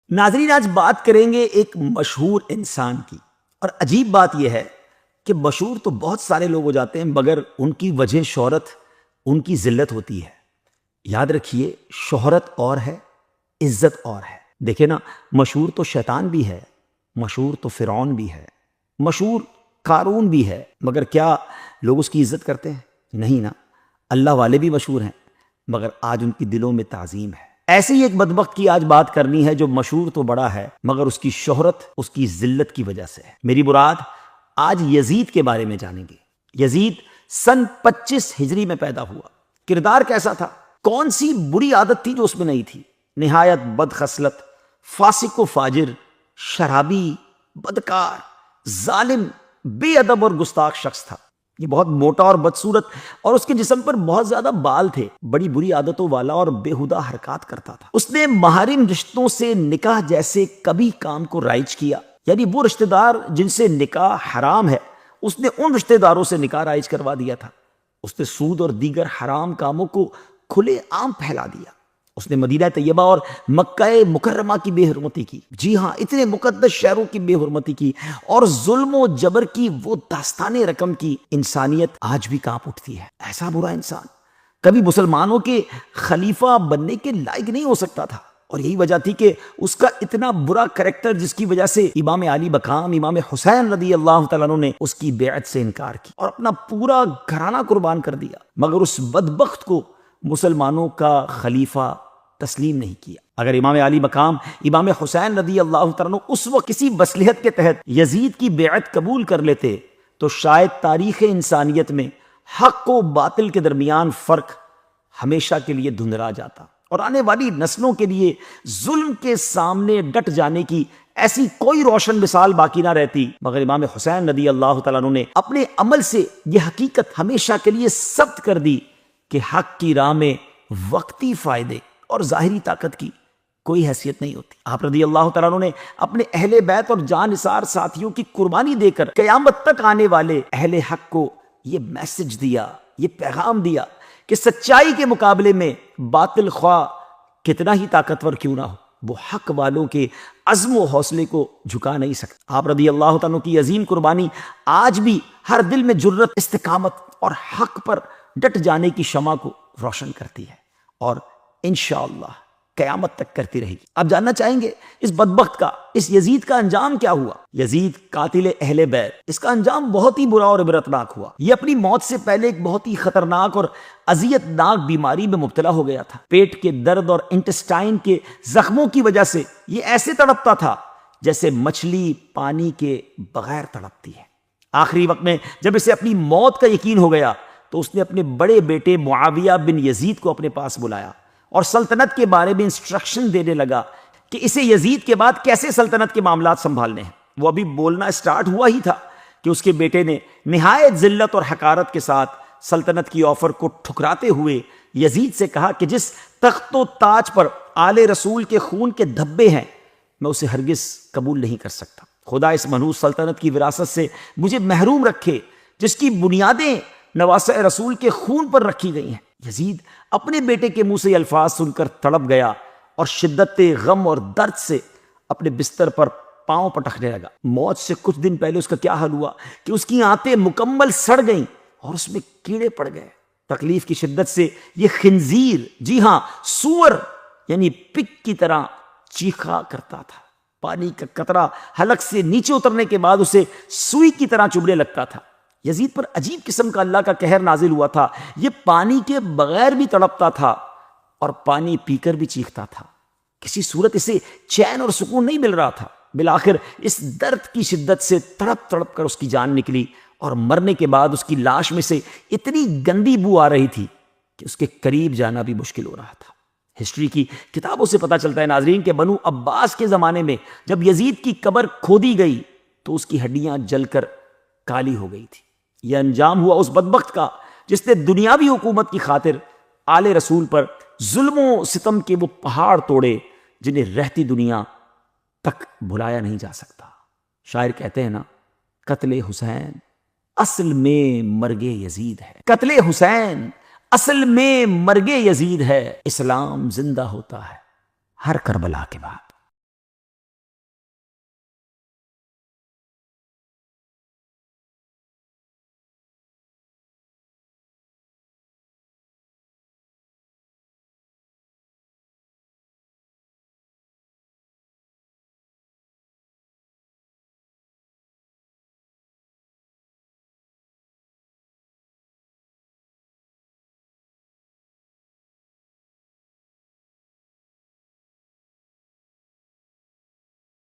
ناظرین، آج بات کریں گے ایک مشہور انسان کی، اور عجیب بات یہ ہے کہ مشہور تو بہت سارے لوگ ہو جاتے ہیں مگر ان کی وجہ شہرت ان کی ذلت ہوتی ہے۔ یاد رکھیے، شہرت اور ہے، عزت اور ہے۔ دیکھیں نا، مشہور تو شیطان بھی ہے، مشہور تو فرعون بھی ہے، مشہور قارون بھی ہے، مگر کیا لوگ اس کی عزت کرتے ہیں؟ نہیں نا۔ اللہ والے بھی مشہور ہیں مگر آج ان کی دلوں میں تعظیم ہے۔ ایسے ہی ایک بدبخت کی آج بات کرنی ہے جو مشہور تو بڑا ہے مگر اس کی شہرت اس کی ذلت کی وجہ سے ہے۔ میری مراد آج یزید کے بارے میں جانیں گے۔ یزید سن 25 ہجری میں پیدا ہوا۔ کردار کیسا تھا؟ کون سی بری عادت تھی جو اس میں نہیں تھی؟ نہایت بد خصلت، فاسق و فاجر، شرابی، بدکار، ظالم، بے ادب اور گستاخ شخص تھا۔ یہ بہت موٹا اور بدصورت، اور اس کے جسم پر بہت زیادہ بال تھے، بڑی بری عادتوں والا اور بےہودہ حرکات کرتا تھا۔ اس نے محارم رشتوں سے نکاح جیسے کبھی کام کو رائج کیا، یعنی وہ رشتہ دار جن سے نکاح حرام ہے اس نے ان رشتہ داروں سے نکاح رائج کروا دیا تھا۔ اس نے سود اور دیگر حرام کاموں کو کھلے عام پھیلا دیا۔ اس نے مدینہ طیبہ اور مکہ مکرمہ کی بے حرمتی کی، جی ہاں، اتنے مقدس شہروں کی بے حرمتی کی، اور ظلم و جبر کی وہ داستان رقم کی۔ انسانیت آج بھی کانپ اٹھتی ہے۔ ایسا برا انسان کبھی مسلمانوں کے خلیفہ بننے کے لائق نہیں ہو سکتا تھا، اور یہی وجہ تھی کہ اس کا اتنا برا کریکٹر، جس کی وجہ سے امام علی مقام امام حسین رضی اللہ تعالیٰ عنہ نے اس کی بیعت سے انکار کی اور اپنا پورا گھرانہ قربان کر دیا، مگر اس بدبخت کو مسلمانوں کا خلیفہ تسلیم نہیں کیا۔ اگر امام علی مقام امام حسین رضی اللہ تعالیٰ عنہ اس وقت کسی مصلحت کے تحت یزید کی بیعت قبول کر لیتے تو شاید تاریخ انسانیت میں حق و باطل کے درمیان فرق ہمیشہ کے لیے دھندلا جاتا، اور آنے والی نسلوں کے لیے ظلم کے سامنے ڈٹ جانے کی ایسی کوئی روشن مثال باقی نہ رہتی۔ مگر امام حسین رضی اللہ تعالیٰ عنہ نے اپنے عمل سے یہ حقیقت ہمیشہ کے لیے ثبت کر دی کہ حق کی راہ میں وقتی فائدے اور ظاہری طاقت کی کوئی حیثیت نہیں ہوتی۔ آپ رضی اللہ تعالیٰ عنہ نے اپنے اہل بیت اور جان نثار ساتھیوں کی قربانی دے کر قیامت تک آنے والے اہل حق کو یہ میسج دیا، یہ پیغام دیا کہ سچائی کے مقابلے میں باطل خواہ کتنا ہی طاقتور کیوں نہ ہو، وہ حق والوں کے عزم و حوصلے کو جھکا نہیں سکتا۔ آپ رضی اللہ تعالیٰ کی عظیم قربانی آج بھی ہر دل میں جرت، استقامت اور حق پر ڈٹ جانے کی شمع کو روشن کرتی ہے، اور انشاءاللہ قیامت تک کرتی رہے گی۔ آپ جاننا چاہیں گے اس بدبخت کا، اس یزید کا انجام کیا ہوا؟ یزید قاتل اہل بیت، اس کا انجام بہت ہی برا اور عبرتناک ہوا۔ یہ اپنی موت سے پہلے ایک بہت ہی خطرناک اور اذیت ناک بیماری میں مبتلا ہو گیا تھا۔ پیٹ کے درد اور انٹسٹائن کے زخموں کی وجہ سے یہ ایسے تڑپتا تھا جیسے مچھلی پانی کے بغیر تڑپتی ہے۔ آخری وقت میں جب اسے اپنی موت کا یقین ہو گیا تو اس نے اپنے بڑے بیٹے معاویہ بن یزید کو اپنے پاس بلایا اور سلطنت کے بارے میں انسٹرکشن دینے لگا کہ اسے یزید کے بعد کیسے سلطنت کے معاملات سنبھالنے ہیں۔ وہ ابھی بولنا سٹارٹ ہوا ہی تھا کہ اس کے بیٹے نے نہایت ذلت اور حقارت کے ساتھ سلطنت کی آفر کو ٹھکراتے ہوئے یزید سے کہا کہ جس تخت و تاج پر آل رسول کے خون کے دھبے ہیں میں اسے ہرگز قبول نہیں کر سکتا۔ خدا اس منحوس سلطنت کی وراثت سے مجھے محروم رکھے جس کی بنیادیں نواسہ رسول کے خون پر رکھی گئی ہیں۔ یزید اپنے بیٹے کے منہ سے یہ الفاظ سن کر تڑپ گیا اور شدت غم اور درد سے اپنے بستر پر پاؤں پٹکنے لگا۔ موت سے کچھ دن پہلے اس کا کیا حال ہوا کہ اس کی آنتیں مکمل سڑ گئیں اور اس میں کیڑے پڑ گئے۔ تکلیف کی شدت سے یہ خنزیر، جی ہاں سور یعنی پگ کی طرح چیخا کرتا تھا۔ پانی کا قطرہ حلق سے نیچے اترنے کے بعد اسے سوئی کی طرح چبھنے لگتا تھا۔ یزید پر عجیب قسم کا اللہ کا قہر نازل ہوا تھا۔ یہ پانی کے بغیر بھی تڑپتا تھا اور پانی پی کر بھی چیختا تھا۔ کسی صورت اسے چین اور سکون نہیں مل رہا تھا۔ بالآخر اس درد کی شدت سے تڑپ تڑپ کر اس کی جان نکلی، اور مرنے کے بعد اس کی لاش میں سے اتنی گندی بو آ رہی تھی کہ اس کے قریب جانا بھی مشکل ہو رہا تھا۔ ہسٹری کی کتابوں سے پتہ چلتا ہے ناظرین کہ بنو عباس کے زمانے میں جب یزید کی قبر کھودی گئی تو اس کی ہڈیاں جل کر کالی ہو گئی تھی۔ یہ انجام ہوا اس بدبخت کا جس نے دنیاوی حکومت کی خاطر آل رسول پر ظلم و ستم کے وہ پہاڑ توڑے جنہیں رہتی دنیا تک بھلایا نہیں جا سکتا۔ شاعر کہتے ہیں نا، قتل حسین اصل میں مرگ یزید ہے، قتل حسین اصل میں مرگ یزید ہے، اسلام زندہ ہوتا ہے ہر کربلا کے بعد۔